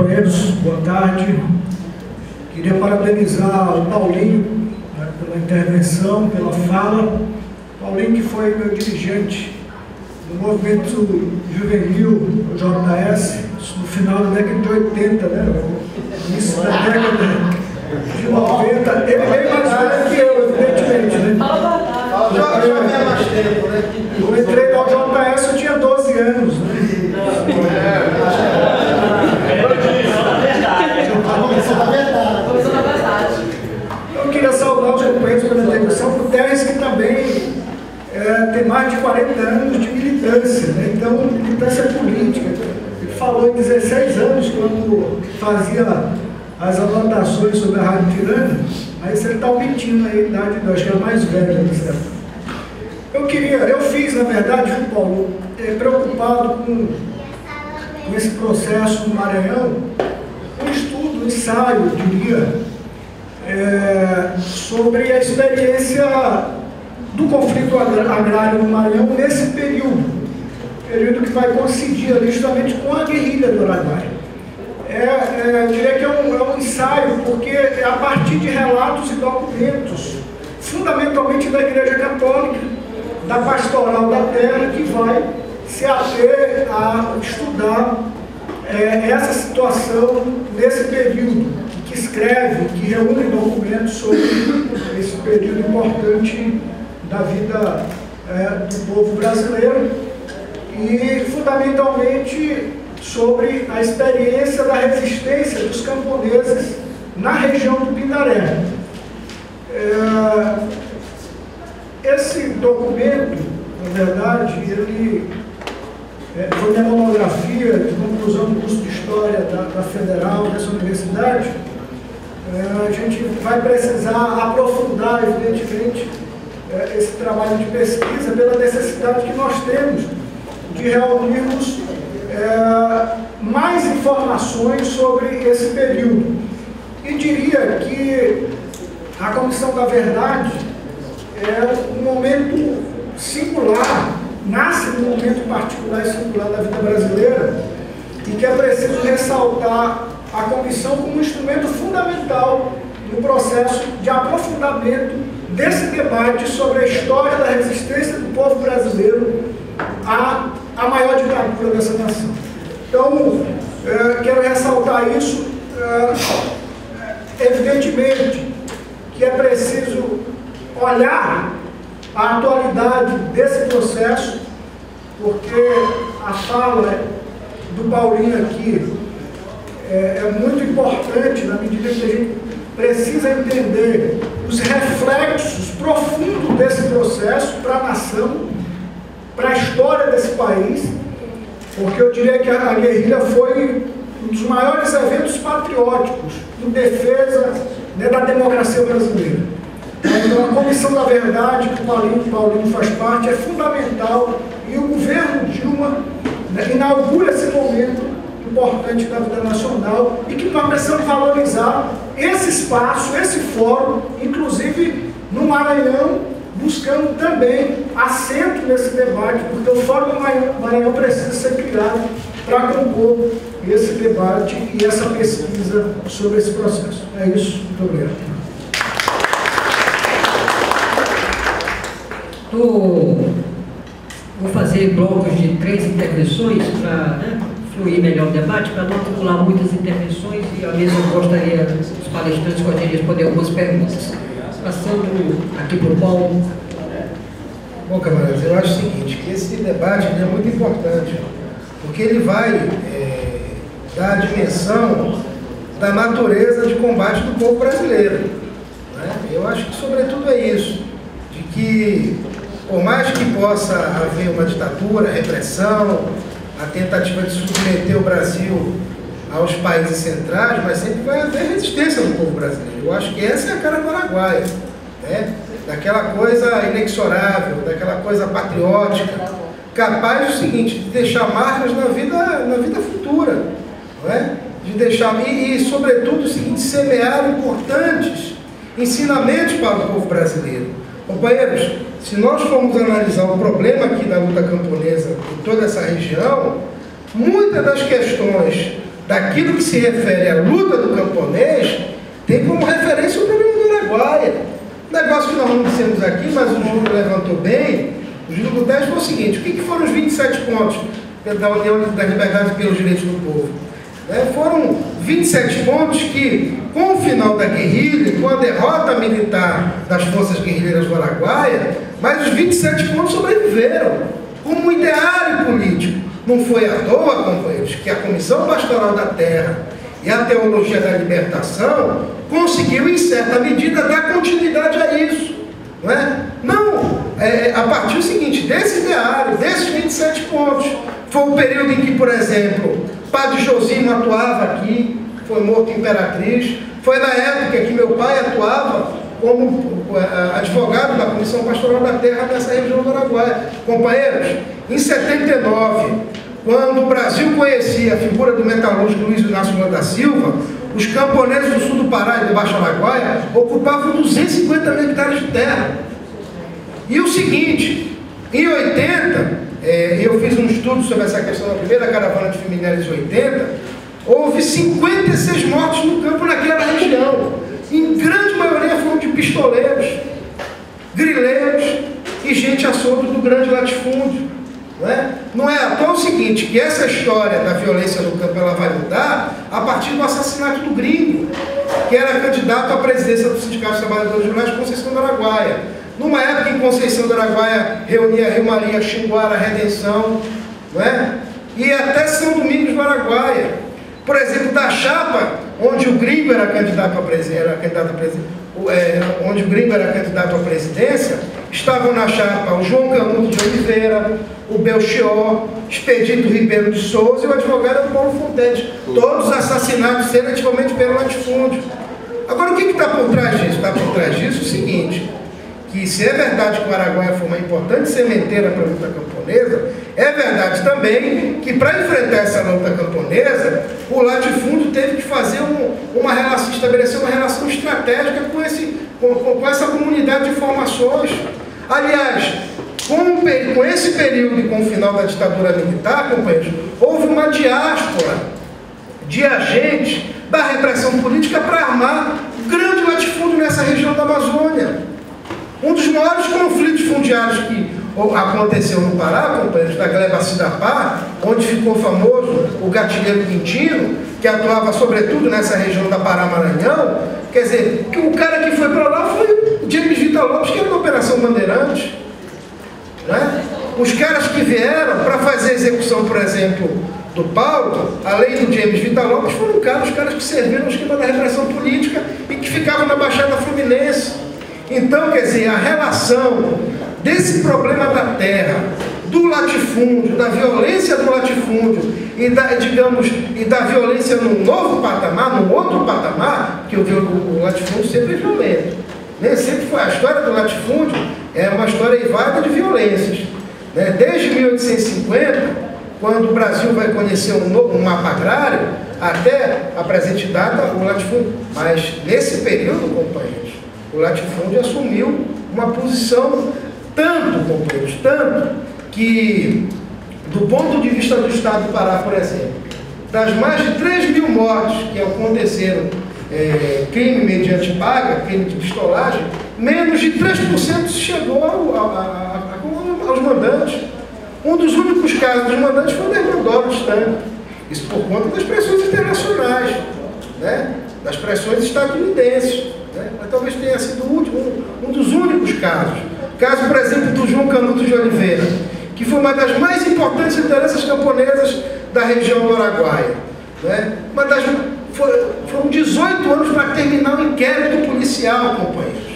companheiros, boa tarde. Queria parabenizar o Paulinho, né, pela intervenção, pela fala. Paulinho, que foi meu dirigente do movimento juvenil, o JS, no final da década de 80, né? Início da década de 90. Ele é bem mais velho que eu, evidentemente, né? Já havia mais tempo, né? Eu entrei no JS, eu tinha 12 anos, né? Eu queria saudar os companheiros pela intervenção, por Teres, que também tem mais de 40 anos de militância, né? Então, militância política. Ele falou em 16 anos, quando fazia as anotações sobre a Rádio Tirana, aí você está omitindo a idade, eu acho que é mais velha, né? Eu fiz, na verdade, viu, Paulo, preocupado com esse processo no Maranhão, um estudo, um ensaio, diria, sobre a experiência do conflito agrário no Maranhão nesse período que vai coincidir ali justamente com a guerrilha do Araguaia. Eu diria que é um ensaio, porque é a partir de relatos e documentos, fundamentalmente da Igreja Católica, da Pastoral da Terra, que vai se ater a estudar essa situação nesse período, que escreve, que reúne documentos sobre esse período importante da vida do povo brasileiro e, fundamentalmente, sobre a experiência da resistência dos camponeses na região do Pindaré. Esse documento, na verdade, ele foi minha monografia de conclusão do curso de História da Federal, dessa universidade. A gente vai precisar aprofundar, evidentemente, esse trabalho de pesquisa pela necessidade que nós temos de reunirmos mais informações sobre esse período. E diria que a Comissão da Verdade é um momento singular, nasce num momento particular e singular da vida brasileira, e que é preciso ressaltar a comissão como um instrumento fundamental no processo de aprofundamento desse debate sobre a história da resistência do povo brasileiro à maior ditadura dessa nação. Então, quero ressaltar isso, evidentemente, que é preciso olhar a atualidade desse processo, porque a fala do Paulinho aqui é muito importante na medida que a gente precisa entender os reflexos profundos desse processo para a nação, para a história desse país, porque eu diria que a guerrilha foi um dos maiores eventos patrióticos em defesa, né, da democracia brasileira. Então, a Comissão da Verdade, que o Paulinho faz parte, é fundamental, e o governo Dilma, né, inaugura esse momento importante da vida nacional e que nós precisamos valorizar esse espaço, esse fórum, inclusive no Maranhão, buscando também assento nesse debate, porque o Fórum do Maranhão precisa ser criado para compor esse debate e essa pesquisa sobre esse processo. É isso. Muito obrigado. Vou fazer blocos de 3 intervenções para fluir melhor o debate, para não acumular muitas intervenções, e ao mesmo gostaria, os palestrantes gostariam de responder algumas perguntas. Passando aqui para o Paulo. Bom, camaradas, eu acho o seguinte, que esse debate é muito importante, porque ele vai dar a dimensão da natureza de combate do povo brasileiro. Né? Eu acho que, sobretudo, é isso, de que, por mais que possa haver uma ditadura, repressão, a tentativa de submeter o Brasil aos países centrais, mas sempre vai haver resistência do povo brasileiro. Eu acho que essa é a cara do Araguaia, né? Daquela coisa inexorável, daquela coisa patriótica, capaz do seguinte, de deixar marcas na vida futura, não é? De deixar, e sobretudo o seguinte, semear importantes ensinamentos para o povo brasileiro. Companheiros, se nós formos analisar o problema aqui da luta camponesa em toda essa região, muitas das questões daquilo que se refere à luta do camponês, tem como referência o problema do Araguaia. Negócio que nós não dissemos aqui, mas o Júlio levantou bem, o Júlio Guterres foi o seguinte: o que foram os 27 pontos da União das Liberdades e pelos Direitos do Povo? Foram 27 pontos que, com o final da guerrilha, com a derrota militar das forças guerrilheiras do Araguaia, mas os 27 pontos sobreviveram como um ideário político. Não foi à toa, companheiros, que a Comissão Pastoral da Terra e a Teologia da Libertação conseguiu, em certa medida, dar continuidade a isso. Não é? Não, a partir do seguinte, desse ideário, desses 27 pontos, foi o período em que, por exemplo, Padre Josino atuava aqui, foi morto em Imperatriz, foi na época que meu pai atuava como advogado da Comissão Pastoral da Terra nessa região do Araguaia. Companheiros, em 79, quando o Brasil conhecia a figura do metalúrgico Luiz Inácio Lula da Silva, os camponeses do sul do Pará e do Baixo Araguaia ocupavam 250 mil hectares de terra. E o seguinte, em 80, eu fiz um estudo sobre essa questão da primeira caravana de Feminéries em 80, houve 56 mortos no campo naquela região. Em grande maioria foram de pistoleiros, grileiros e gente a solto do grande latifúndio. Não é à toa o seguinte, que essa história da violência no campo ela vai mudar a partir do assassinato do Gringo, que era candidato à presidência do Sindicato dos Trabalhadores Rurais de Conceição do Araguaia. Numa época em Conceição do Araguaia reunia Rio Maria, Xinguara, Redenção, e até São Domingos do Araguaia. Por exemplo, da chapa onde o Gringo era candidato à presidência, estavam na chapa o João Canuto de Oliveira, o Belchior, Expedito Ribeiro de Souza e o advogado Paulo Fontes, todos assassinados seletivamente pelo latifúndio. Agora, o que está por trás disso? Está por trás disso o seguinte, que se é verdade que o Araguaia foi uma importante sementeira para a luta camponesa, é verdade também que para enfrentar essa luta camponesa, o latifúndio teve que fazer estabelecer uma relação estratégica com essa comunidade de informações. Aliás, com esse período e com o final da ditadura militar, companheiros, houve uma diáspora de agentes da repressão política para armar grande latifúndio nessa região da Amazônia. Um dos maiores conflitos fundiários que aconteceu no Pará, companheiros, da gleba Cidapá, onde ficou famoso o gatilheiro Quintino, que atuava sobretudo nessa região da Pará-Maranhão. Quer dizer, que o cara que foi para lá foi o James Vital Lopes, que era da Operação Bandeirantes. Os caras que vieram para fazer a execução, por exemplo, do Paulo, além do James Vital Lopes, foram os caras que serviram no esquema da repressão política e que ficavam na Baixada Fluminense. Então, quer dizer, a relação desse problema da terra, do latifúndio, da violência do latifúndio e da violência num novo patamar, num outro patamar, que o latifúndio sempre é violento. Sempre foi a história do latifúndio, é uma história eivada de violências. Desde 1850, quando o Brasil vai conhecer um mapa agrário, até a presente data, o latifúndio. Mas nesse período, companheiros, o latifúndio assumiu uma posição tanto que, do ponto de vista do Estado do Pará, por exemplo, das mais de 3 mil mortes que aconteceram, crime mediante paga, crime de pistolagem, menos de 3% chegou aos mandantes. Um dos únicos casos dos mandantes foi o da Irmã Dora de Estanque. Isso por conta das pressões internacionais, das pressões estadunidenses. Mas talvez tenha sido um dos únicos casos. Caso, por exemplo, do João Canuto de Oliveira, que foi uma das mais importantes lideranças camponesas da região do Araguaia. Foram 18 anos para terminar o inquérito policial, companheiros.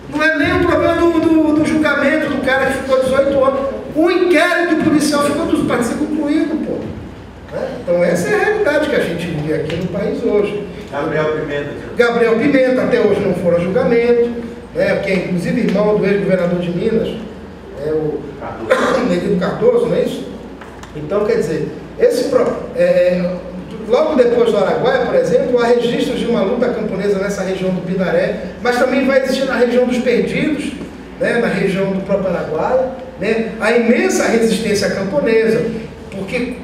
Não é nem o problema do julgamento do cara que ficou 18 anos. O inquérito policial ficou para ser concluído, pô. Então essa é a realidade que a gente vive aqui no país hoje. Gabriel Pimenta, até hoje não foram a julgamento, porque é inclusive irmão do ex-governador de Minas, o Neguinho Cardoso, não é isso? Então, quer dizer, logo depois do Araguaia, por exemplo, há registros de uma luta camponesa nessa região do Pindaré, mas também vai existir na região dos Perdidos, na região do próprio Araguaia, a imensa resistência camponesa, porque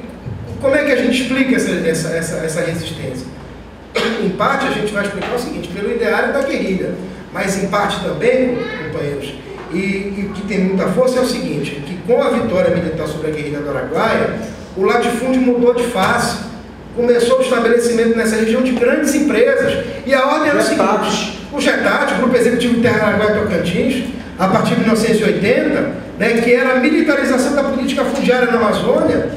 como é que a gente explica essa resistência? Em parte, a gente vai explicar o seguinte, pelo ideário da guerrilha, mas em parte também, companheiros, e que tem muita força é o seguinte, que com a vitória militar sobre a guerrilha do Araguaia, o latifúndio mudou de face, começou o estabelecimento nessa região de grandes empresas, e a ordem era o seguinte, o GETAT, Grupo Executivo Terra Araguaia Tocantins, a partir de 1980, né, que era a militarização da política fundiária na Amazônia.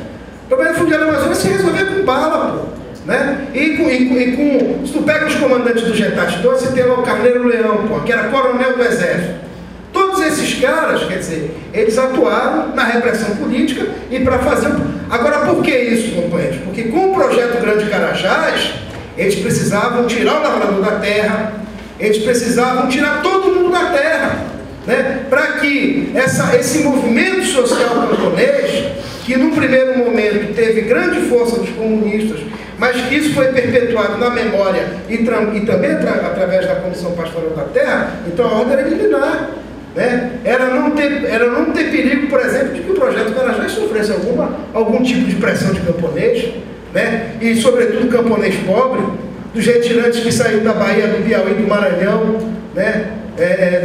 O problema fundiário na Amazônia se resolvia com bala, pô, né? Se tu pega os comandantes do GETAT, então você tem lá o Carneiro Leão, pô, que era coronel do Exército. Todos esses caras, quer dizer, eles atuaram na repressão política e para fazer... Agora, por que isso, companheiros? Porque com o projeto Grande Carajás, eles precisavam tirar o lavrador da terra, eles precisavam tirar todo mundo da terra, né? Para que esse movimento social camponês, que num primeiro momento teve grande força dos comunistas, mas que isso foi perpetuado na memória e também através da Comissão Pastoral da Terra, então a ordem era eliminar. Né? Era não ter perigo, por exemplo, de que o projeto Carajás sofresse algum tipo de pressão de camponês, né? E sobretudo camponês pobre, dos retirantes que saíram da Bahia, do Piauí, do Maranhão, né?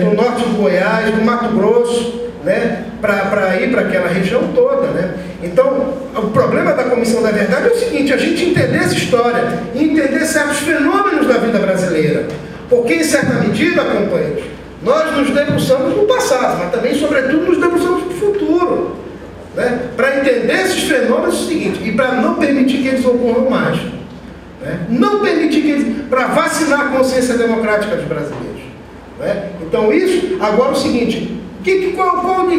Do norte do Goiás, do Mato Grosso, né? Para ir para aquela região toda. Né? Então, o problema da Comissão da Verdade é o seguinte, a gente entender essa história e entender certos fenômenos da vida brasileira, porque em certa medida, companheiros, nós nos debruçamos no passado, mas também, sobretudo, nos debruçamos no futuro. Né? Para entender esses fenômenos é o seguinte, e para não permitir que eles ocorram mais. Né? Não permitir que eles... para vacinar a consciência democrática dos brasileiros. Né? Então, isso, agora é o seguinte,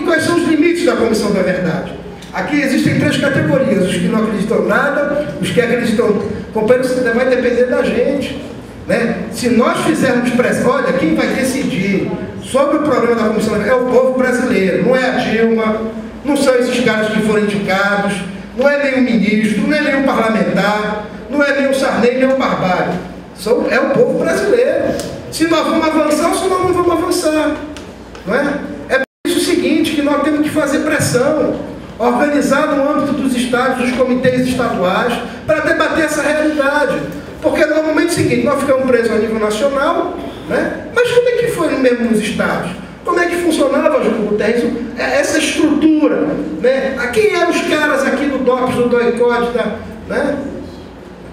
quais são os limites da Comissão da Verdade? Aqui existem 3 categorias, os que não acreditam em nada, os que acreditam... Companheiros, isso vai depender da gente. Né? Se nós fizermos pressão, olha, quem vai decidir sobre o problema da Comissão é o povo brasileiro, não é a Dilma, não são esses caras que foram indicados, não é nenhum ministro, não é nenhum parlamentar, não é nenhum Sarney, nem um Barbalho. É o povo brasileiro. Se nós vamos avançar ou se nós não vamos avançar. Não é? É por isso o seguinte, que nós temos que fazer pressão, organizar no âmbito dos estados, dos comitês estaduais, para debater essa realidade. Porque normalmente é o seguinte, nós ficamos presos a nível nacional, né? Mas como é que foi mesmo nos estados? Como é que funcionava, Guterres, essa estrutura? Né? Quem eram os caras aqui do DOPS, do DOICOD, né?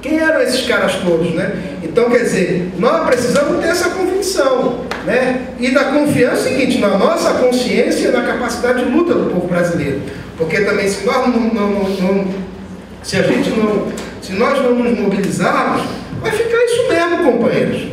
Quem eram esses caras todos? Né? Então, quer dizer, nós precisamos ter essa convicção. Né? E da confiança é o seguinte, na nossa consciência e na capacidade de luta do povo brasileiro. Porque também, se nós se nós não nos mobilizarmos, vai ficar isso mesmo, companheiros.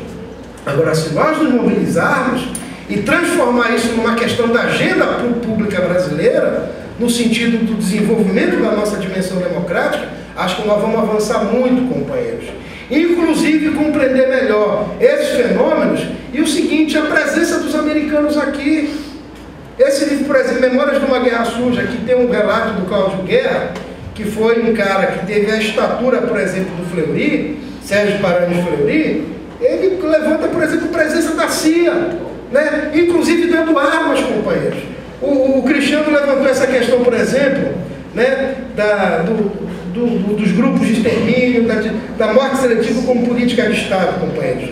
Agora, se nós nos mobilizarmos e transformar isso numa questão da agenda pública brasileira, no sentido do desenvolvimento da nossa dimensão democrática, acho que nós vamos avançar muito, companheiros. Inclusive, compreender melhor esses fenômenos e o seguinte, a presença dos americanos aqui. Esse livro, por exemplo, Memórias de uma Guerra Suja, aqui tem um relato do Cláudio Guerra, que foi um cara que teve a estatura, por exemplo, do Fleury, Sérgio Paranhos Fleury, ele levanta, por exemplo, a presença da CIA, né? Inclusive dando armas, companheiros. O Cristiano levantou essa questão, por exemplo, né? Dos grupos de extermínio, da morte seletiva como política de Estado, companheiros.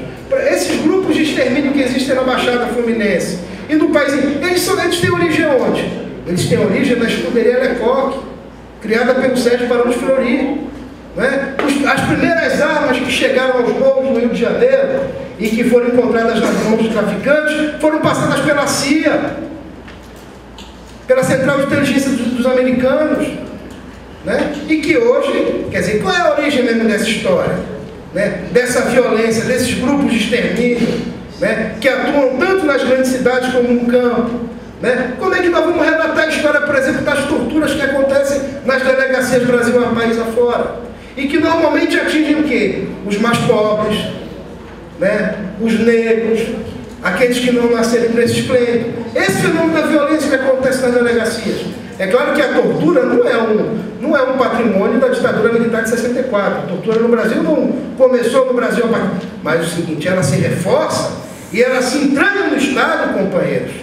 Esses grupos de extermínio que existem na Baixada Fluminense e no país, eles têm origem onde? Eles têm origem na escuderia Lecoq, criada pelo Sérgio Paranhos Fleury. Né? As primeiras armas que chegaram aos morros no Rio de Janeiro e que foram encontradas nas mãos dos traficantes foram passadas pela CIA, pela Central de Inteligência dos americanos. Né? E que hoje, quer dizer, qual é a origem mesmo dessa história? Né? Dessa violência, desses grupos de extermínio, né? Que atuam tanto nas grandes cidades como no campo. Né? Como é que nós vamos relatar a história, por exemplo, das torturas que acontecem nas delegacias Brasil a país afora? E que normalmente atingem o quê? Os mais pobres, né? Os negros, aqueles que não nasceram nesse esplêndido. Esse fenômeno da violência que acontece nas delegacias. É claro que a tortura não é um patrimônio da ditadura militar de 64. A tortura no Brasil não começou no Brasil, mas o seguinte, ela se reforça e ela se entranha no Estado, companheiros,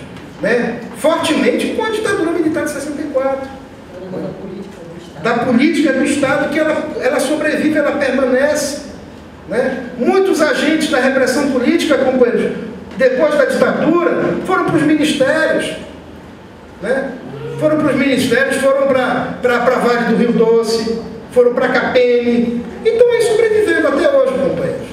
né? Fortemente com a ditadura militar de 64. da política do Estado, que ela sobrevive, ela permanece, né? Muitos agentes da repressão política, companheiros, depois da ditadura, foram para os ministérios, né? Foram para os ministérios, foram para Vale do Rio Doce, foram para a Capene, e estão aí sobrevivendo até hoje, companheiros.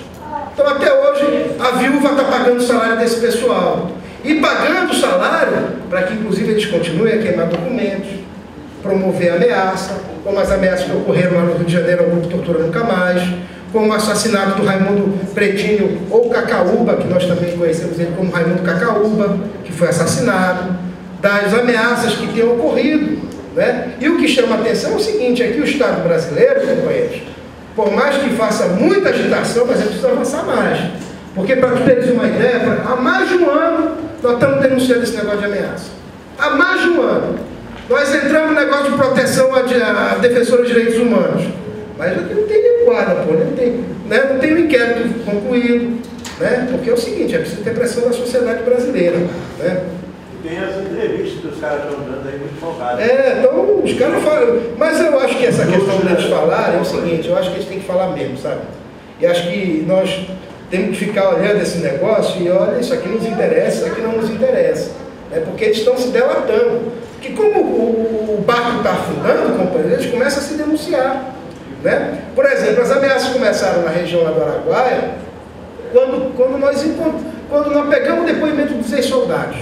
Então, até hoje, a viúva está pagando o salário desse pessoal. E pagando o salário, para que, inclusive, eles continuem a queimar documentos, promover ameaça, como as ameaças que ocorreram lá no Rio de Janeiro, ao Grupo Tortura Nunca Mais, como o assassinato do Raimundo Pretinho, ou Cacaúba, que nós também conhecemos ele como Raimundo Cacaúba, que foi assassinado, das ameaças que têm ocorrido, né? E o que chama a atenção é o seguinte, é que o Estado brasileiro, companheiros, por mais que faça muita agitação, mas é preciso avançar mais. Porque, para teres uma ideia, há mais de um ano nós estamos denunciando esse negócio de ameaça. Há mais de um ano. Nós entramos no negócio de proteção a defensores de direitos humanos. Mas aqui não tem nem quadra, pô, não tem um inquérito concluído, né? Porque é o seguinte, é preciso ter pressão da sociedade brasileira, né? Tem as entrevistas que os caras estão dando aí muito focadas. Então os caras falam. Mas eu acho que essa questão deles falarem é o seguinte, eu acho que eles têm que falar mesmo, sabe? E acho que nós temos que ficar olhando esse negócio e olha, isso aqui nos interessa, isso aqui não nos interessa. Né? Porque eles estão se delatando. Porque como o barco está afundando, companheiros, eles começam a se denunciar. Né? Por exemplo, as ameaças começaram na região lá do Araguaia, quando nós pegamos o depoimento dos ex-soldados.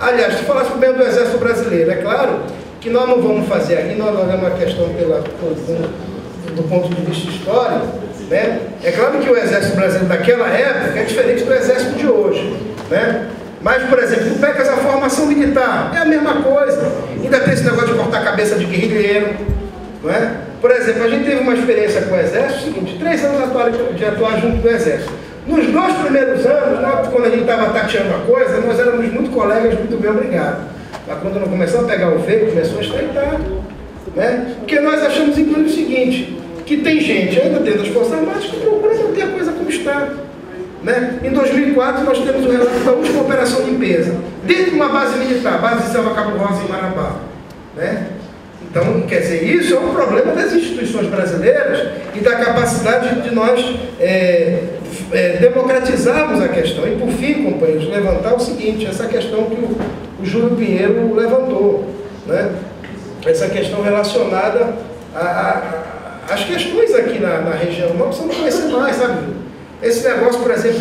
Aliás, se falasse bem do Exército Brasileiro, é claro que nós não vamos fazer aqui, nós olhamos a questão do ponto de vista histórico, né? É claro que o Exército Brasileiro daquela época é diferente do Exército de hoje, né? Mas, por exemplo, tu pegas a formação militar, é a mesma coisa. Ainda tem esse negócio de cortar a cabeça de guerrilheiro, não é? Por exemplo, a gente teve uma experiência com o Exército, seguinte, 3 anos de atuar junto do Exército. Nos 2 primeiros anos, quando a gente estava tateando a coisa, nós éramos muito colegas, muito bem obrigados. Mas quando não começou a pegar o feio, começou a estreitar. Né? Porque nós achamos, inclusive, o seguinte, que tem gente, ainda dentro das Forças Armadas, que procura manter a coisa como está. Né? Em 2004, nós temos o relato da última Operação Limpeza, dentro de uma base militar, base de Selva Cabo Rosa, em Marabá. Né? Então, quer dizer, isso é um problema das instituições brasileiras e da capacidade de nós democratizarmos a questão. E, por fim, companheiros, levantar o seguinte, essa questão que o Júlio Pinheiro levantou, né? Essa questão relacionada às questões aqui na região. Nós precisamos conhecer mais, sabe? Esse negócio, por exemplo,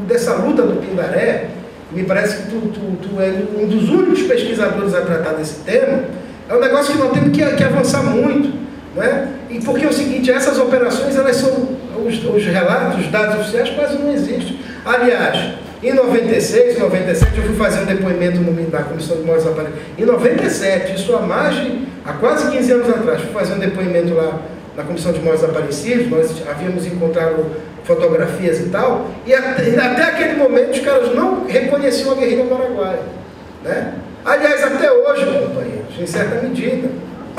dessa luta do Pindaré, me parece que tu é um dos únicos pesquisadores a tratar desse tema. É um negócio que nós temos que avançar muito, né? E porque é o seguinte, essas operações, elas são, os relatos, os dados oficiais quase não existem. Aliás, em 96, 97, eu fui fazer um depoimento na Comissão de Mortos Aparecidos. Em 97, isso há quase 15 anos atrás, fui fazer um depoimento lá na Comissão de Mortos Aparecidos, nós havíamos encontrado fotografias e tal, e até aquele momento os caras não reconheciam a guerrilha do Araguaia, né? Aliás, até hoje, companheiros, em certa medida,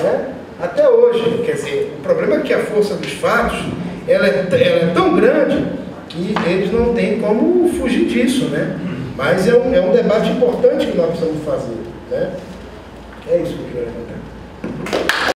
né? Até hoje, quer dizer, o problema é que a força dos fatos, ela é tão grande que eles não têm como fugir disso, né? Mas é um debate importante que nós precisamos fazer, né? É isso que eu queria levantar.